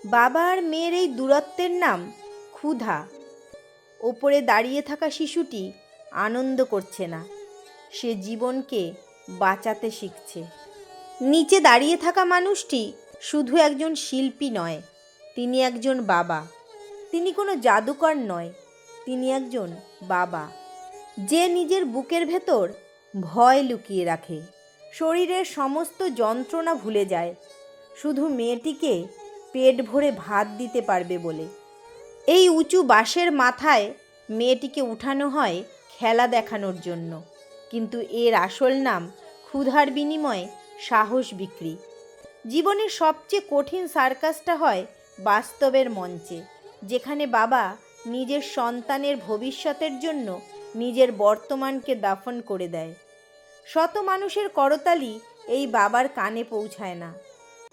বাবা আর মেয়ের এই দূরত্বের নাম ক্ষুধা। ওপরে দাঁড়িয়ে থাকা শিশুটি আনন্দ করছে না, সে জীবনকে বাঁচাতে শিখছে। নিচে দাঁড়িয়ে থাকা মানুষটি শুধু একজন শিল্পী নয়, তিনি একজন বাবা। তিনি কোনো জাদুকর নয়, তিনি একজন বাবা, যে নিজের বুকের ভেতর ভয় লুকিয়ে রাখে, শরীরের সমস্ত যন্ত্রণা ভুলে যায়, শুধু মেয়েটিকে পেট ভরে ভাত দিতে পারবে বলে। এই উঁচু বাঁশের মাথায় মেয়েটিকে উঠানো হয় খেলা দেখানোর জন্য, কিন্তু এর আসল নাম ক্ষুধার বিনিময়ে সাহস বিক্রি। জীবনের সবচেয়ে কঠিন সার্কাসটা হয় বাস্তবের মঞ্চে, যেখানে বাবা নিজের সন্তানের ভবিষ্যতের জন্য নিজের বর্তমানকে দাফন করে দেয়। শত মানুষের করতালি এই বাবার কানে পৌঁছায় না,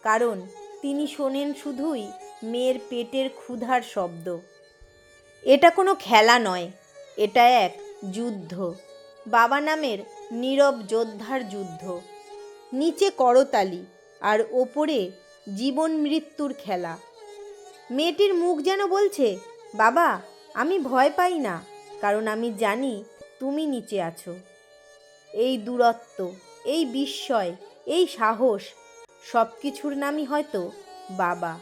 কারণ তিনি শোনেন শুধুই মেয়ের পেটের ক্ষুধার শব্দ। এটা কোনো খেলা নয়, এটা এক যুদ্ধ, বাবা নামের নীরব যোদ্ধার যুদ্ধ। নিচে করতালি আর ওপরে জীবন মৃত্যুর খেলা। মেয়েটির মুখ যেন বলছে, বাবা, আমি ভয় পাই না, কারণ আমি জানি তুমি নিচে আছো। এই দূরত্ব, এই বিস্ময়, এই সাহস, সব কিছুর নামই হয়তো বাবা।